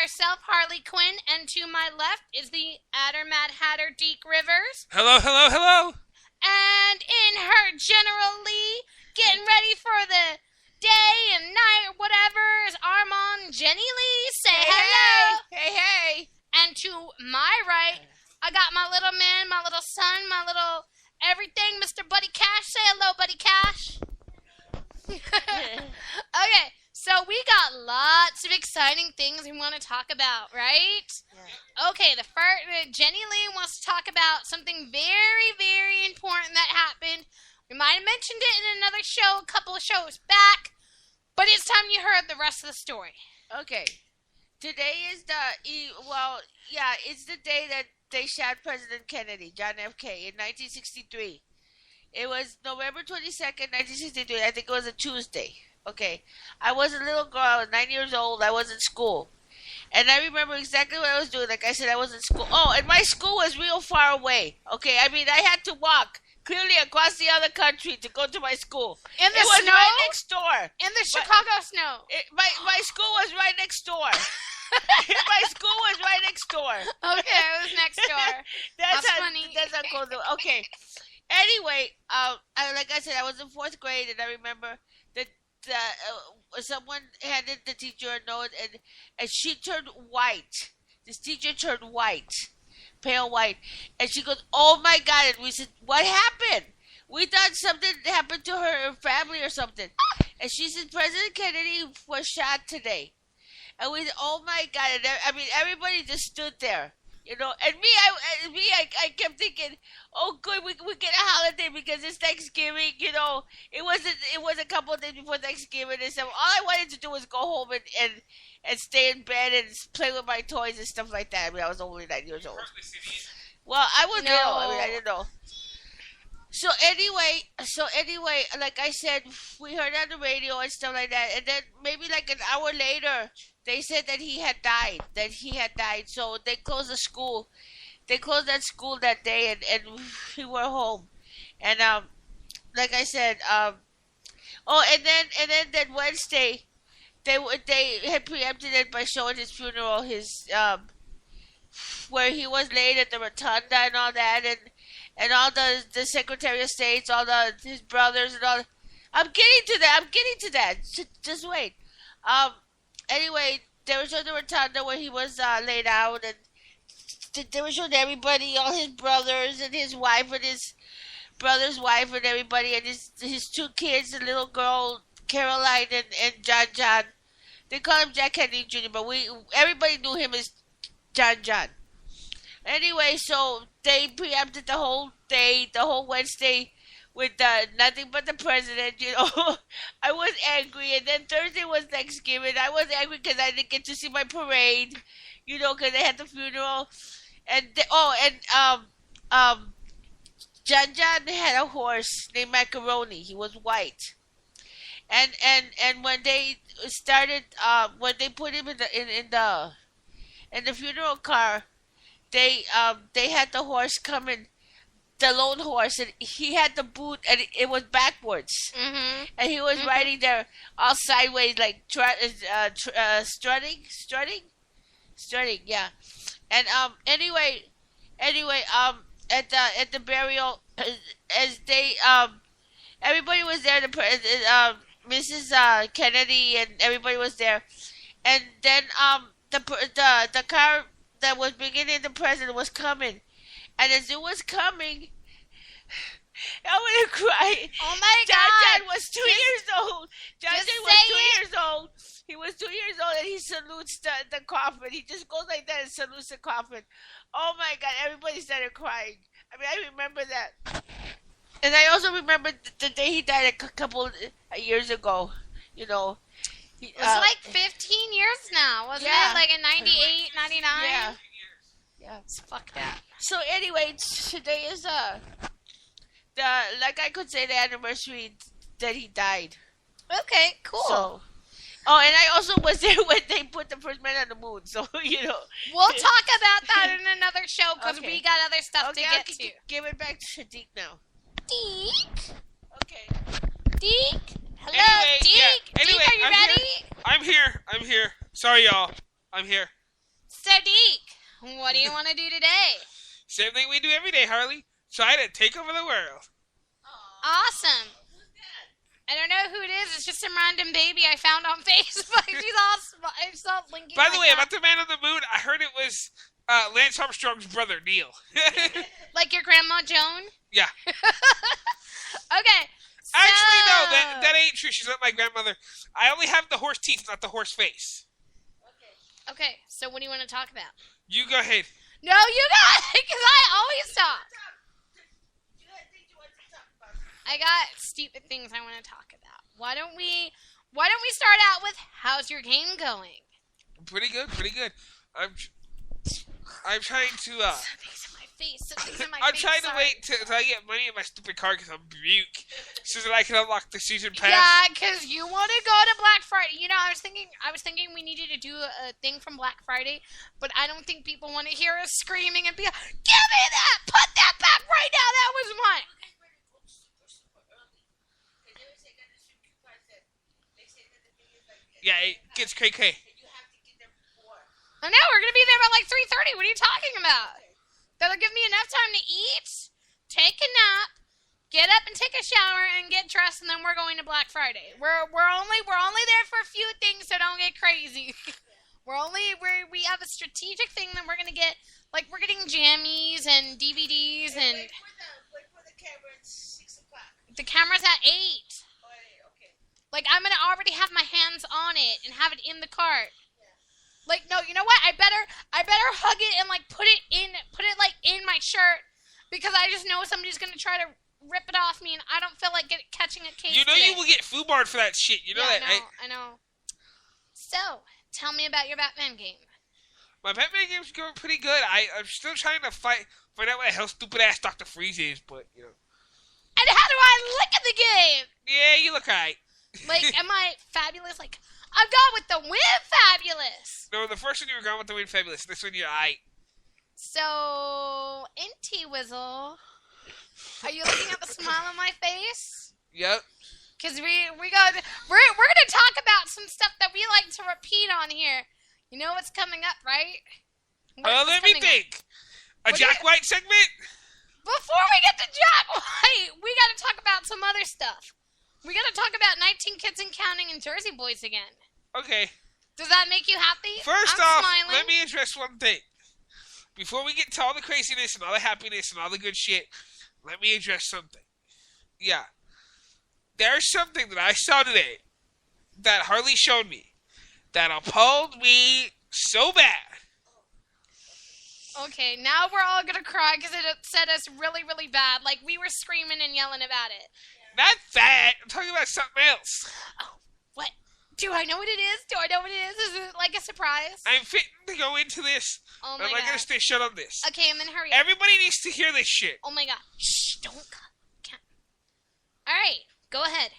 herself, Harley Quinn, and to my left is the Adder Mad Hatter Deke Rivers. Hello, hello, hello. And in her General Lee, getting ready for the day and night or whatever, is Armand Jenny Lee. Say hello. Hey. And to my right, I got my little man, my little son, my little everything, Mr. Buddy Cash. Say hello, Buddy Cash. Okay, so we got lots of exciting things we want to talk about, right? Yeah. Okay, the first, Jenny Lee wants to talk about something very, very important that happened. We might have mentioned it in another show, a couple of shows back, but it's time you heard the rest of the story. Okay. Today is it's the day that they shot President Kennedy, John F. K. in 1963. It was November 22nd, 1963. I think it was a Tuesday. Okay. I was a little girl. I was 9 years old. I was in school. And I remember exactly what I was doing. Like I said, I was in school. Oh, and my school was real far away. Okay. I mean, I had to walk clearly across the other country to go to my school. In the snow? It was right next door. In the Chicago snow. My school was right next door. My school was right next door. Okay, it was next door. That's funny. That's how cool. Okay. Anyway, like I said, I was in 4th grade, and I remember that someone handed the teacher a note, and she turned white. This teacher turned white, pale white, and she goes, "Oh my God!" And we said, "What happened?" We thought something happened to her family or something, and she said, "President Kennedy was shot today." And we said, "Oh my God!" And I mean, everybody just stood there. You know, and I kept thinking, oh, good, we get a holiday because it's Thanksgiving. You know, it was a couple of days before Thanksgiving, and so all I wanted to do was go home and stay in bed and play with my toys and stuff like that. I mean, I was only 9 years old. Well, I was little. I mean, I didn't know. So anyway, like I said, we heard on the radio and stuff like that, and then maybe like an hour later, they said that he had died. So they closed the school. They closed that school that day, and we were home. And like I said, and then Wednesday, they had preempted it by showing his funeral, where he was laid at the rotunda and all that, and all the Secretary of States, his brothers and all. I'm getting to that. Just wait. Anyway, they were showing the rotunda where he was laid out, and they were showing everybody, all his brothers and his wife and his brother's wife and everybody, and his 2 kids, the little girl Caroline and John. They call him Jack Kennedy Jr., but everybody knew him as John. Anyway, so they preempted the whole day, the whole Wednesday, with nothing but the president, you know. I was angry, and then Thursday was Thanksgiving. I was angry because I didn't get to see my parade, you know, because they had the funeral. And John had a horse named Macaroni. He was white. And when they started, when they put him in the funeral car, they had the horse coming. The lone horse, and he had the boot, and it was backwards, and he was riding there all sideways, like strutting, yeah. And anyway, at the burial, as they everybody was there, Mrs. Kennedy and everybody was there, and then the car that was bringing in the president was coming. And as it was coming, I want to cry. Oh my God! John was 2 years old. John was 2 years old. He was 2 years old, and he salutes the coffin. He just goes like that and salutes the coffin. Oh my God! Everybody started crying. I mean, I remember that, and I also remember the day he died a couple years ago. You know, it was like 15 years now, wasn't it? Like in 98, 99. Yeah. Yeah, fuck that. So anyway, today is like I could say the anniversary that he died. Okay, cool. So, and I also was there when they put the first man on the moon. So you know, we'll talk about that in another show because we got other stuff to get to. Give it back to Deke now. Deke. Okay. Deke. Hello, Deke. Yeah. Anyway, Deke, are you ready? I'm here. Sorry, y'all. I'm here. So, Deke, what do you want to do today? Same thing we do every day, Harley. Try to take over the world. Awesome. I don't know who it is. It's just some random baby I found on Facebook. She's all blinking. By the like way, that. about the Man on the Moon, I heard it was Lance Armstrong's brother, Neil. Like your grandma Joan? Yeah. Okay. Actually, no, that ain't true. She's not my grandmother. I only have the horse teeth, not the horse face. Okay, so what do you want to talk about? You go ahead. No, you got it, because I always talk. I got stupid things I want to talk about. Why don't we start out with how's your game going? Pretty good, pretty good. I'm trying to Something's in my I'm face. trying to sorry. wait till I get money in my stupid card because I'm broke, so that I can unlock the season pass. Yeah, because you want to go to Black Friday. You know, I was thinking we needed to do a thing from Black Friday, but I don't think people want to hear us screaming and be like, give me that! Put that back right now! That was mine! Yeah, it gets cray-cray. I know, we're going to be there by like 3:30. What are you talking about? That'll give me enough time to eat, take a nap, get up and take a shower, and get dressed, and then we're going to Black Friday. We're only there for a few things, so don't get crazy. we have a strategic thing that we're gonna get. Like we're getting jammies and DVDs and. Wait for the camera at 6 o'clock. The camera's at 8. Okay. Like I'm gonna already have my hands on it and have it in the cart. Like, no, you know what? I better hug it and like put it like in my shirt because I just know somebody's gonna try to rip it off me and I don't feel like catching a case. You know today. you will get foobarred for that shit. You know yeah, that. I know. So, tell me about your Batman game. My Batman game's going pretty good. I'm still trying to find out what the hell stupid ass Dr. Freeze is, but you know. And how do I look at the game? Yeah, you look alright. Like, am I fabulous? Like, I've gone with the win fabulous. No, the first one you were going with the win fabulous. This one you're alright. So, Inty Wizzle, are you looking at the smile on my face? Yep. Because we're gonna talk about some stuff that we like to repeat on here. You know what's coming up, right? Let me think. A Jack White segment? Before we get to Jack White, we gotta talk about some other stuff. We gotta talk about 19 Kids and Counting and Jersey Boys again. Okay. Does that make you happy? First I'm off, smiling. let me address one thing. Before we get to all the craziness and all the happiness and all the good shit, let me address something. Yeah. There's something that I saw today that Harley showed me that appalled me so bad. Okay, now we're all gonna cry because it upset us really, really bad. Like, we were screaming and yelling about it. Not that. I'm talking about something else. Oh, what? Do I know what it is? Is it like a surprise? I'm fitting to go into this. Oh my I'm not god. going to stay shut on this. Okay, and then hurry up. Everybody needs to hear this shit. Oh my god. Shh, don't. Can't. Alright, go ahead.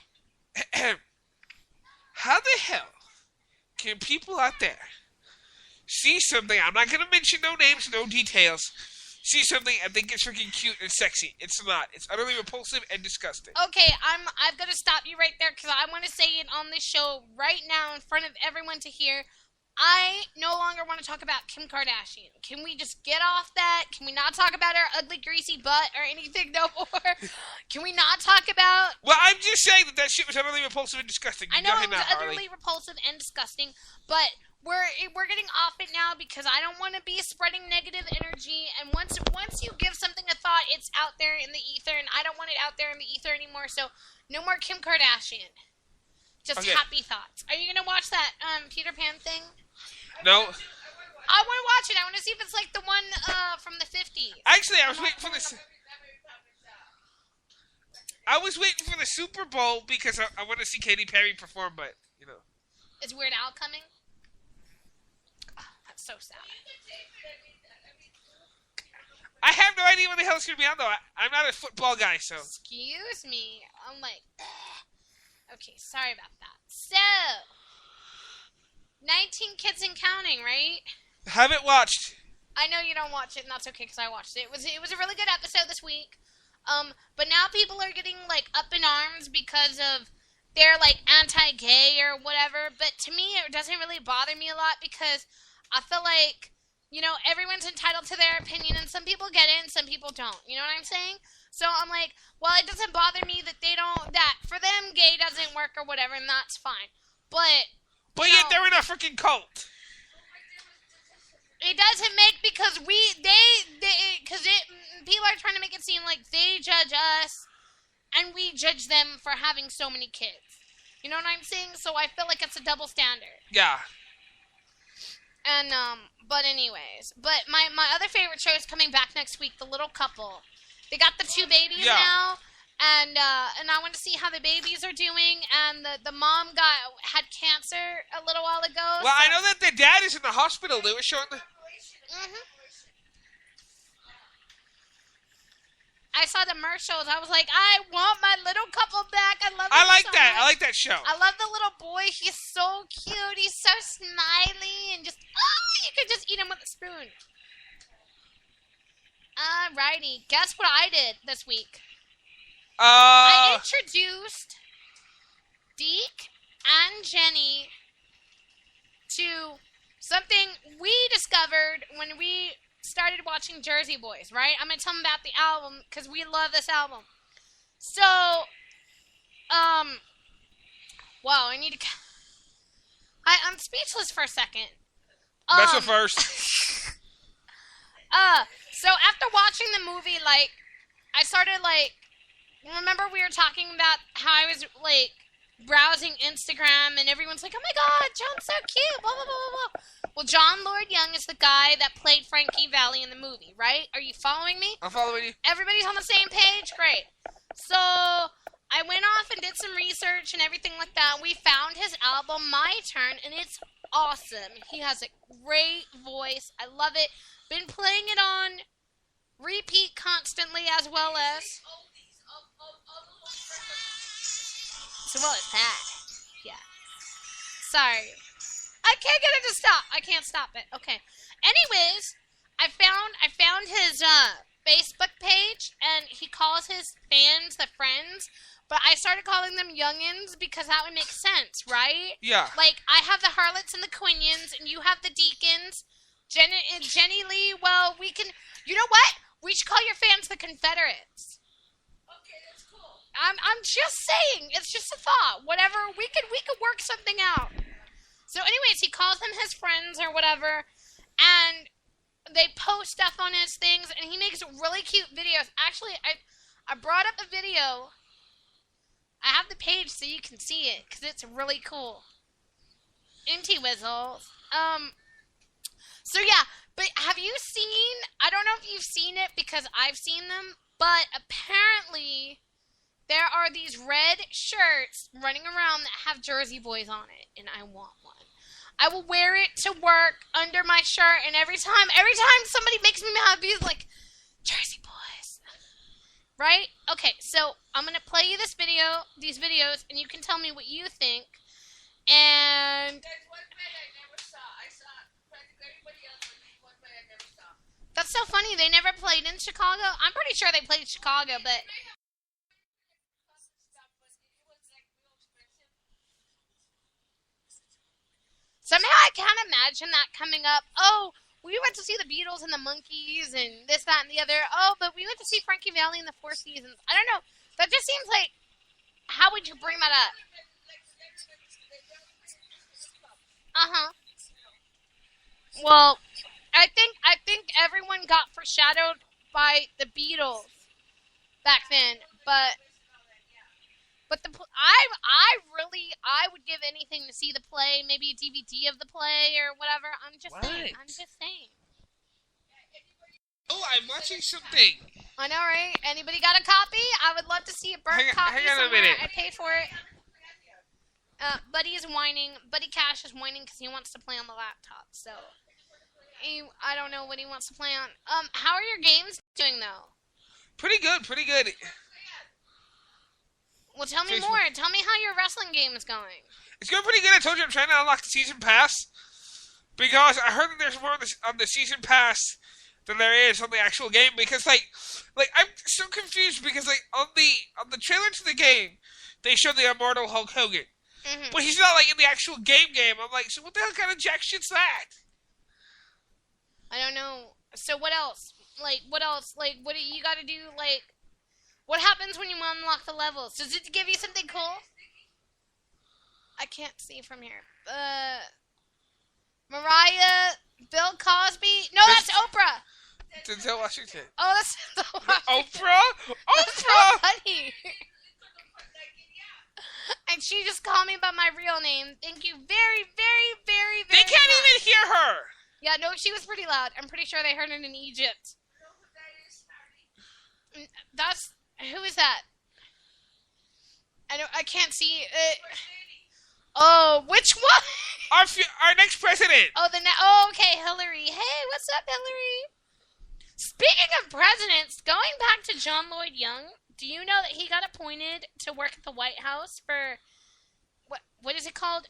How the hell can people out there see something, I'm not going to mention no names, no details, see something and think it's freaking cute and sexy? It's not. It's utterly repulsive and disgusting. Okay, I've got to stop you right there because I want to say it on this show right now in front of everyone to hear. I no longer want to talk about Kim Kardashian. Can we just get off that? Can we not talk about her ugly, greasy butt or anything no more? Can we not talk about... Well, I'm just saying that shit was utterly repulsive and disgusting. I know Go it ahead was now, utterly Harley. repulsive and disgusting, but we're getting off it now because I don't want to be spreading negative energy. And once you give something a thought, it's out there in the ether, and I don't want it out there in the ether anymore. So no more Kim Kardashian. Just Okay. happy thoughts. Are you gonna watch that Peter Pan thing? No. I want to watch it. I want to see if it's like the one from the 50s. Actually, I was waiting for this. I was waiting for the Super Bowl because I want to see Katy Perry perform, but, you know. Is Weird Al coming? Oh, that's so sad. I have no idea when the hell it's going to be on, though. I'm not a football guy, so. Excuse me. I'm like, okay, sorry about that. So, 19 Kids and Counting, right? Haven't watched. I know you don't watch it, and that's okay because I watched it. It was a really good episode this week. But now people are getting like up in arms because of they're like anti-gay or whatever. But to me, it doesn't really bother me a lot because I feel like you know, everyone's entitled to their opinion, and some people get it and some people don't. You know what I'm saying? So I'm like, well, it doesn't bother me that they don't, that for them gay doesn't work or whatever, and that's fine. But yet they're in a freaking cult. it doesn't make, because people are trying to make it seem like they judge us and we judge them for having so many kids. You know what I'm saying? So I feel like it's a double standard. Yeah. And but anyways, but my other favorite show is coming back next week, The Little Couple. They got the 2 babies now, and I want to see how the babies are doing. And the mom had cancer a little while ago. Well, I know that the dad is in the hospital. They were showing the. Mhm. I saw the commercials. I was like, I want my little couple back. I love. I like so that. much. I like that show. I love the little boy. He's so cute. He's so smiley and just you could just eat him with a spoon. Alrighty. Guess what I did this week? I introduced Deke and Jenny to something we discovered when we started watching Jersey Boys, right? I'm going to tell them about the album because we love this album. So, wow, I need to... I'm speechless for a second. That's the first. So after watching the movie, like, I started, like, remember we were talking about how I was, like, browsing Instagram and everyone's like, oh my god, John's so cute, blah, blah, blah, blah, blah. Well, John Lord Young is the guy that played Frankie Valli in the movie, right? Are you following me? I'm following you. Everybody's on the same page? Great. So, I went off and did some research and everything like that. We found his album, My Turn, and it's awesome. He has a great voice. I love it. Been playing it on repeat constantly as well as... So what is that? Yeah. Sorry. I can't get it to stop. I can't stop it. Okay. Anyways, I found his Facebook page, and he calls his fans the friends, but I started calling them youngins because that would make sense, right? Yeah. Like, I have the Harlots and the Quinions, and you have the Deacons. Jenny Lee, well, we can... You know what? We should call your fans the Confederates. I'm just saying. It's just a thought. Whatever. We could work something out. So anyways, he calls them his friends or whatever, and they post stuff on his things, and he makes really cute videos. Actually, I brought up a video. I have the page so you can see it, because it's really cool. Inty Whizzles. So yeah, but have you seen, I don't know if you've seen it because I've seen them, but apparently... There are these red shirts running around that have Jersey Boys on it, and I want one. I will wear it to work under my shirt, and every time somebody makes me mad, it's like, Jersey Boys. Right? Okay, so I'm going to play you these videos, and you can tell me what you think. And... There's one band I never saw. I saw practically everybody else, but there's one band I never saw. That's so funny. They never played in Chicago. I'm pretty sure they played Chicago, but... Somehow I can't imagine that coming up. Oh, we went to see the Beatles and the Monkees and this, that, and the other. Oh, but we went to see Frankie Valli in the Four Seasons. I don't know. That just seems like, how would you bring that up? Uh-huh. Well, I think everyone got foreshadowed by the Beatles back then, but I would give anything to see the play, maybe a DVD of the play or whatever. I'm just saying. Oh, I'm watching something. I know, right? Anybody got a copy? I would love to see a burnt copy hang on a somewhere. minute. I paid for it. Buddy is whining. Buddy Cash is whining because he wants to play on the laptop. So, I don't know what he wants to play on. How are your games doing, though? Pretty good. Well, tell me more. Tell me how your wrestling game is going. It's going pretty good. I told you I'm trying to unlock the season pass because I heard that there's more on the season pass than there is on the actual game. Because like I'm so confused because like on the trailer to the game, they show the immortal Hulk Hogan, but he's not like in the actual game. I'm like, so what the hell kind of jack shit's that? I don't know. So what else? Like, what else? Like, what do you got to do? Like, what happens when you unlock the levels? Does it give you something cool? I can't see from here. Mariah, Bill Cosby. No, that's Oprah. Denzel Washington. Oh, that's Oprah? That's so Oprah! funny. And she just called me by my real name. Thank you very, very, very, very They can't much. even hear her. Yeah, no, she was pretty loud. I'm pretty sure they heard it in Egypt. That's... Who is that? I can't see... Oh, which one? Our next president. Okay, Hillary. Hey, what's up, Hillary? Speaking of presidents, going back to John Lloyd Young, do you know that he got appointed to work at the White House for what is it called?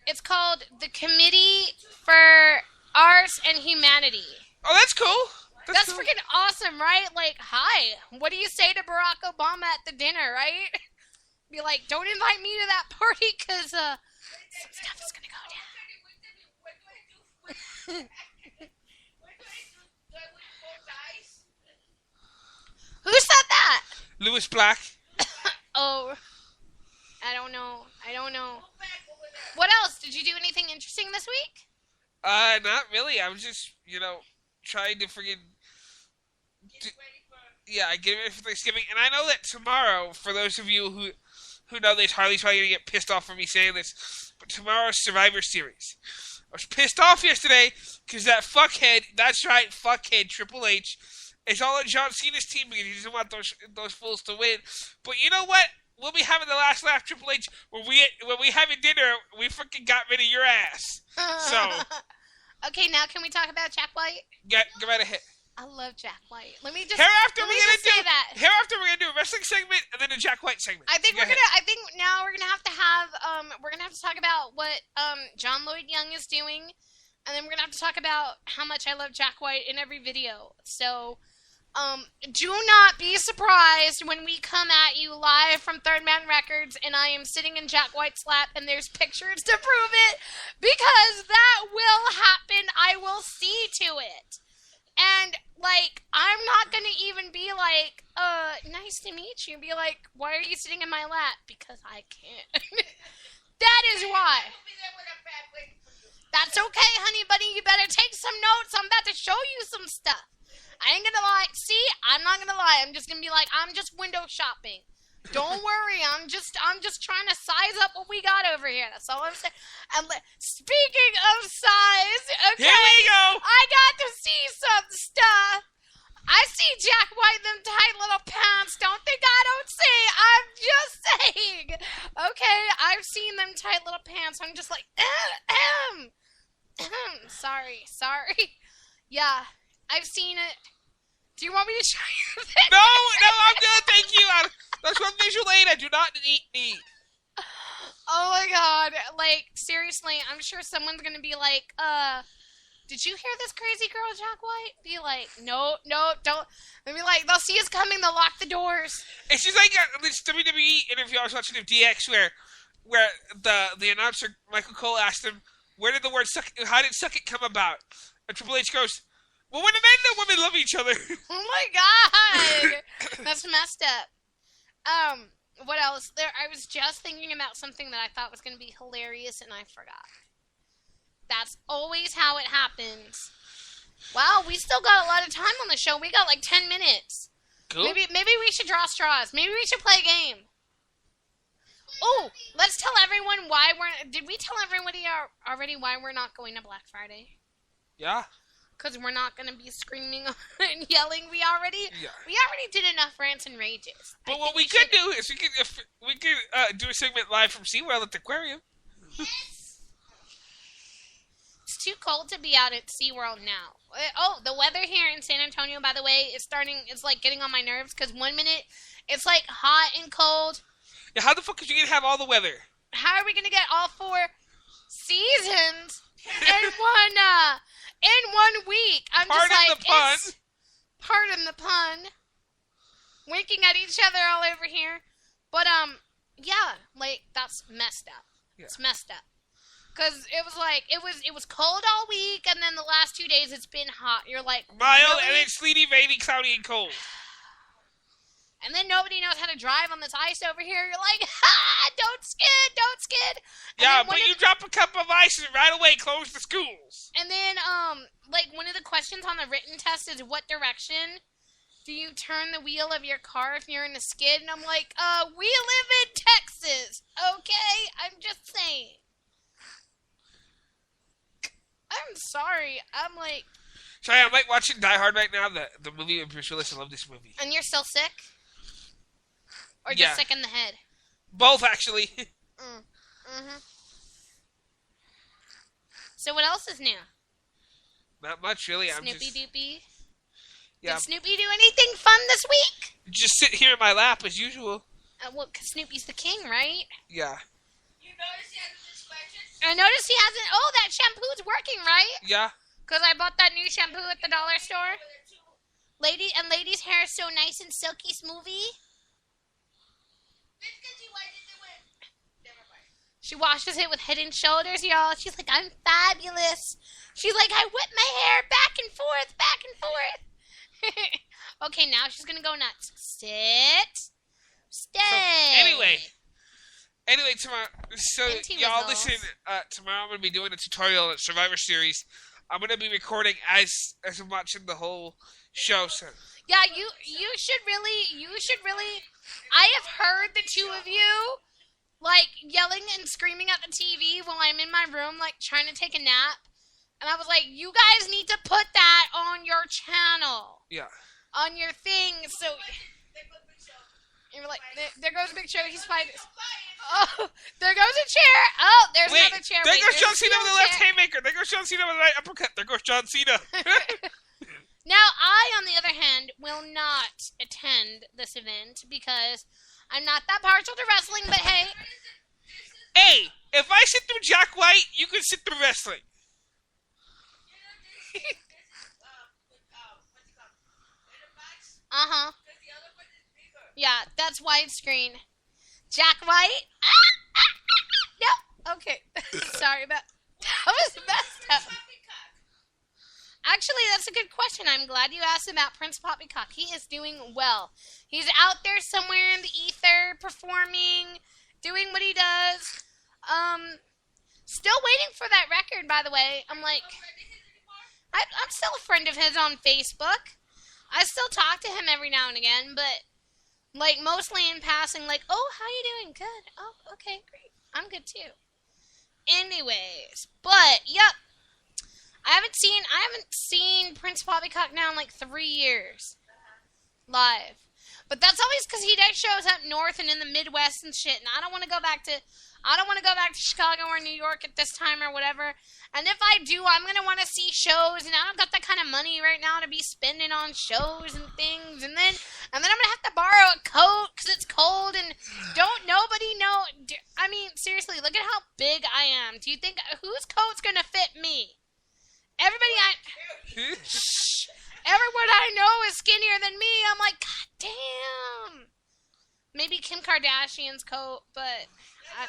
It's called the Committee for Arts and Humanity. Oh, that's cool. That's cool. freaking awesome, right? Like, hi, what do you say to Barack Obama at the dinner, right? Be like, don't invite me to that party because some stuff is going to go down. Who said that? Louis Black. Oh, I don't know. What else? Did you do anything interesting this week? Not really. I was just, trying to freaking... I get ready for Thanksgiving. And I know that tomorrow, for those of you who know this, Harley's probably going to get pissed off for me saying this, but tomorrow's Survivor Series. I was pissed off yesterday because that fuckhead, that's right, fuckhead, Triple H, is all on John Cena's team because he doesn't want those fools to win. But you know what? We'll be having the last laugh, Triple H. When we having dinner, we freaking got rid of your ass. So. Okay, now can we talk about Jack White? Go right ahead. I love Jack White. Let me just Hereafter, we're gonna do a wrestling segment and then a Jack White segment. I think now we're gonna have to talk about what John Lloyd Young is doing, and then we're gonna have to talk about how much I love Jack White in every video. So, do not be surprised when we come at you live from Third Man Records, and I am sitting in Jack White's lap, and there's pictures to prove it, because that will happen. I will see to it. And, like, I'm not going to even be like, nice to meet you. Be like, why are you sitting in my lap? Because I can't. That is why. That's okay, honey buddy. You better take some notes. I'm about to show you some stuff. I ain't going to lie. See, I'm not going to lie. I'm just going to be like, I'm just window shopping. Don't worry. I'm just trying to size up what we got over here. That's all I'm saying. And speaking of size, okay, here we go. I got to see some stuff. I see Jack White in them tight little pants. Don't think I don't see. I'm just saying. Okay, I've seen them tight little pants. I'm just like, sorry. Yeah, I've seen it. Do you want me to show you this? No, I'm good. Thank you. That's one visual aid I do not need. Oh my god. Like, seriously, I'm sure someone's gonna be like, did you hear this crazy girl, Jack White? Be like, no, don't. They'll be like, they'll see us coming, they'll lock the doors. It's just like this WWE interview I was watching of DX where the announcer, Michael Cole, asked him, where did the word suck, how did suck it come about? And Triple H goes, well, when the men and the women love each other. Oh my god. That's messed up. What else? I was just thinking about something that I thought was going to be hilarious and I forgot. That's always how it happens. Wow, we still got a lot of time on the show. We got like 10 minutes. Cool. Maybe we should draw straws. Maybe we should play a game. Oh, let's tell everyone why did we tell everybody already why we're not going to Black Friday? Yeah. Because we're not going to be screaming and yelling. We already did enough rants and rages. But what we could do is we could do a segment live from SeaWorld at the aquarium. Yes. It's too cold to be out at SeaWorld now. Oh, the weather here in San Antonio, by the way, it's like getting on my nerves because 1 minute it's like hot and cold. Yeah, how the fuck are you going to have all the weather? How are we going to get all 4 seasons in one week? I'm Pardon just like, the pun. Pardon the pun. Winking at each other all over here. But, yeah, like, that's messed up. Yeah. It's messed up. Because it was cold all week, and then the last 2 days it's been hot. You're like, Mild, really? and then sleety, rainy, cloudy, and cold. And then nobody knows how to drive on this ice over here. You're like, ha! Don't skid, don't skid. And Yeah, then but you drop a cup of ice and right away close the schools. And then, one of the questions on the written test is, what direction do you turn the wheel of your car if you're in a skid? And I'm like, we live in Texas, okay? I'm just saying. I'm sorry. I'm like... Sorry, I'm like watching Die Hard right now, the movie with Bruce Willis. I love this movie. And you're still sick? Or just Yeah. sick in the head? Both, actually. Mm-hmm. So what else is new? Not much, really. I'm Snoopy just... Doopy? Yeah. Did Snoopy do anything fun this week? Just sit here in my lap, as usual. Well, 'cause Snoopy's the king, right? Yeah. You notice he hasn't been scratching? I noticed he hasn't... Oh, that shampoo's working, right? Yeah. Because I bought that new shampoo at the dollar store. Ladies' hair is so nice and silky smoothie. She washes it with Head and Shoulders, y'all. She's like, I'm fabulous. She's like, I whip my hair back and forth, back and forth. Okay, now she's going to go nuts. Sit. Stay. So, anyway, tomorrow, so Empty y'all results. listen, tomorrow I'm going to be doing a tutorial at Survivor Series. I'm going to be recording as I'm watching the whole show, so. Yeah, you should really, I have heard the two of you, like, yelling and screaming at the TV while I'm in my room, like, trying to take a nap. And I was like, you guys need to put that on your channel. Yeah. On your thing, so... You're like, there goes Big Show, he's fighting. Oh, there goes a chair. Oh, there's Wait, another chair. there Wait, goes there's John Cena with the steel left chair. haymaker. There goes John Cena with the right uppercut. There goes John Cena. Now, I, on the other hand, will not attend this event because I'm not that partial to wrestling, but hey. Hey, if I sit through Jack White, you can sit through wrestling. Uh-huh. Yeah, that's widescreen. Jack White? No. Okay. Sorry about... That was messed up. Actually, that's a good question. I'm glad you asked about Prince Poppycock. He is doing well. He's out there somewhere in the ether, performing, doing what he does. Still waiting for that record, by the way. I'm like... I'm still a friend of his on Facebook. I still talk to him every now and again, but, like, mostly in passing, like, oh, how you doing? Good. Oh, okay, great. I'm good, too. Anyways, but, yep. I haven't seen Prince Poppycock now in, like, 3 years. Live. But that's always because he does shows up north and in the Midwest and shit, and I don't want to go back to Chicago or New York at this time or whatever. And if I do, I'm going to want to see shows, and I don't got that kind of money right now to be spending on shows and things. And then I'm going to have to borrow a coat because it's cold, and don't nobody know. I mean, seriously, look at how big I am. Do you think, whose coat's going to fit me? Everyone I know is skinnier than me. I'm like, God damn. Maybe Kim Kardashian's coat, but I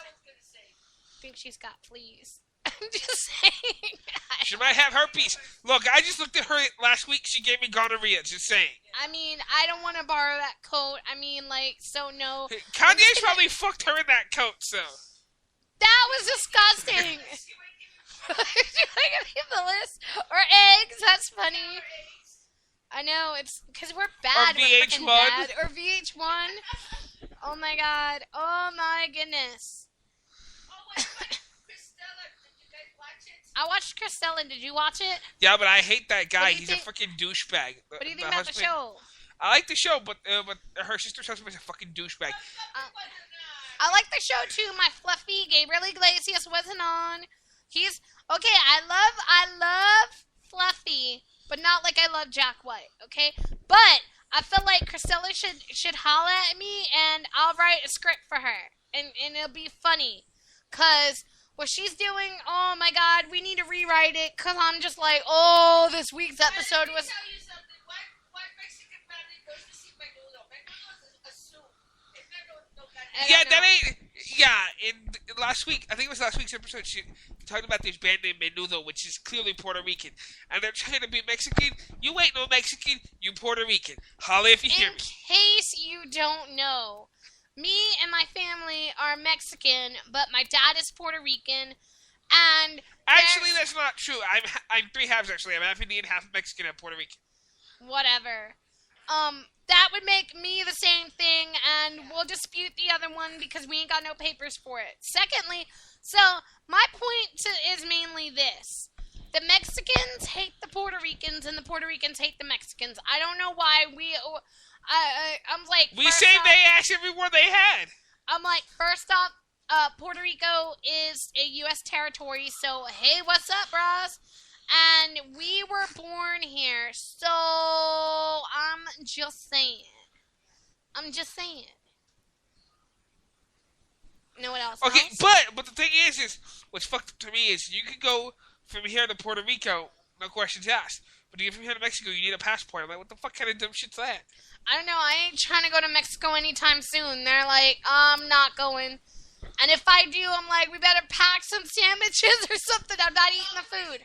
think she's got fleas. I'm just saying. She might have herpes. Look, I just looked at her last week. She gave me gonorrhea. Just saying. I mean, I don't want to borrow that coat. I mean, like, so no. Kanye's probably fucked her in that coat, so. That was disgusting. Should I give the list? Or eggs? That's funny. I know, it's because we're bad. Or VH1. We're bad. Or VH1. Oh my god. Oh my goodness. I watched Cristela. Did you watch it? Yeah, but I hate that guy. do you He's think- a fucking douchebag. What do you think about the show? I like the show, but her sister's husband's a fucking douchebag. I like the show too. My fluffy Gabriel Iglesias wasn't on. He's okay. I love Fluffy, but not like I love Jack White. Okay, but I feel like Cristela should holla at me, and I'll write a script for her, and it'll be funny, cause what she's doing. Oh my God, we need to rewrite it, cause I'm just like, oh, this week's episode was. Yeah, that ain't. Yeah, in last week, I think it was last week's episode. She talking about this band named Menudo, which is clearly Puerto Rican, and they're trying to be Mexican. You ain't no Mexican. You Puerto Rican. Holla if you hear me. In case you don't know, me and my family are Mexican, but my dad is Puerto Rican, and Actually, that's not true. I'm three halves, actually. I'm half Indian, half Mexican, and Puerto Rican. whatever. That would make me the same thing, and we'll dispute the other one because we ain't got no papers for it. Secondly, so my point is mainly this. The Mexicans hate the Puerto Ricans, and the Puerto Ricans hate the Mexicans. I don't know why I'm like... We saved their ass everywhere they had. I'm like, first off, Puerto Rico is a U.S. territory, so hey, what's up, bros? And we were born here, so I'm just saying. Know what else? Okay, but the thing is what's fucked up to me is you could go from here to Puerto Rico, no questions asked. But to get from here to Mexico, you need a passport. I'm like, what the fuck kind of dumb shit's that? I don't know. I ain't trying to go to Mexico anytime soon. They're like, I'm not going. And if I do, I'm like, we better pack some sandwiches or something. I'm not eating the food.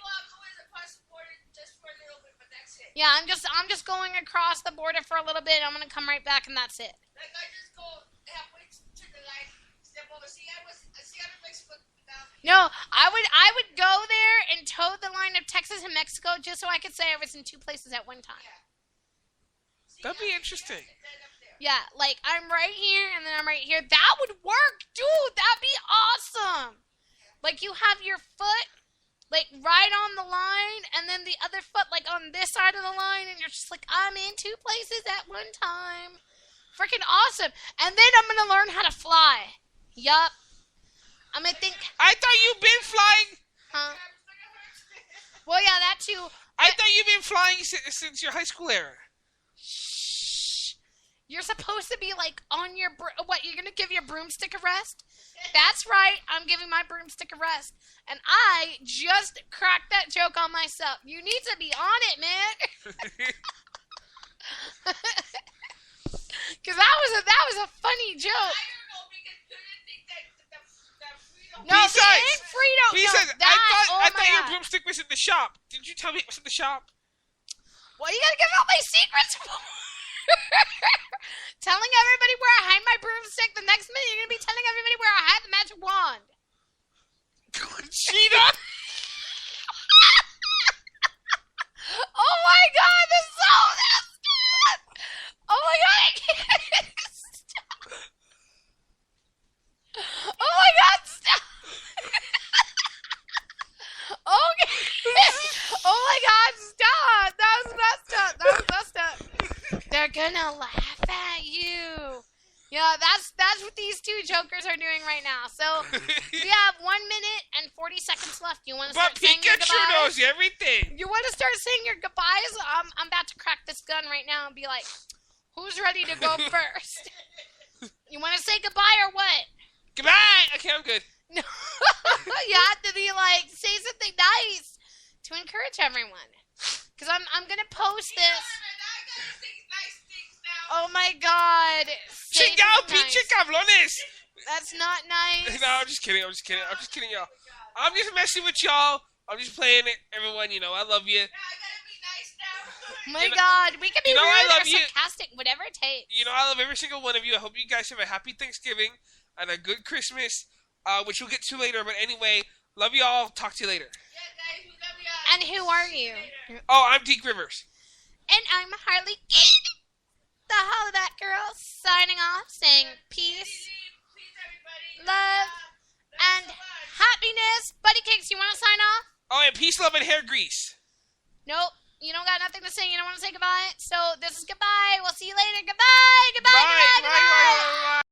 Yeah, I'm just going across the border for a little bit. I'm gonna come right back, and that's it. Like I just go halfway to the line, step over. See, I'm in Mexico now. No, I would go there and toe the line of Texas and Mexico just so I could say I was in two places at one time. See, That'd be interesting. Yeah, like I'm right here and then I'm right here. That would work, dude. That'd be awesome. Like you have your foot like right on the line and then the other foot like on this side of the line and you're just like, I'm in two places at one time. Freaking awesome. And then I'm going to learn how to fly. Yup. I'm going to think. I thought you've been flying. Huh? Well, yeah, that too. I thought you've been flying since your high school era. Shh. You're supposed to be like on your, what, you're going to give your broomstick a rest? That's right. I'm giving my broomstick a rest. And I just cracked that joke on myself. You need to be on it, man. Because that was a funny joke. I don't know because you didn't think that the freedom. No, Besides- it ain't Frito. Besides, No, that, I thought your God. broomstick was in the shop. Didn't you tell me it was in the shop? Well, you gotta give out my secrets. Telling everybody where I hide my broomstick. The next minute, you're gonna be telling everybody where I hide the magic wand. Conchita! Oh my God, that's good. Oh my God, I can't stop. Oh my God, stop. Okay. Oh my God, stop. That was messed up. They're gonna laugh at you. Yeah, that's what these two jokers are doing right now. So we have 1 minute and 40 seconds left. You want to But start saying your Pikachu goodbyes? knows everything. You want to start saying your goodbyes? I'm about to crack this gun right now and be like, who's ready to go first? You want to say goodbye or what? Goodbye. Okay, I'm good. No. You have to be like, say something nice to encourage everyone. Because I'm going to post this. I gotta say nice things now. Oh my God. Say Chingao, something pinche nice. cabrones. That's not nice. No, I'm just kidding, y'all. I'm just messing with y'all. I'm just playing it. Everyone, I love you. Now I gotta be nice now. Oh my God. We can be You know, rude I or love you. sarcastic, whatever it takes. I love every single one of you. I hope you guys have a happy Thanksgiving and a good Christmas, which we'll get to later. But anyway, love you all. Talk to you later. Yeah, guys, we love you. And who are you? Oh, I'm Deke Rivers. And I'm Harley the Holoback Girl, signing off, saying peace, Peace, everybody. love, and happiness. Buddy Cakes, you want to sign off? Oh, and peace, love, and hair grease. Nope. You don't got nothing to say. You don't want to say goodbye? So this is goodbye. We'll see you later. Goodbye. Goodbye. Bye. Goodbye. Goodbye. Bye.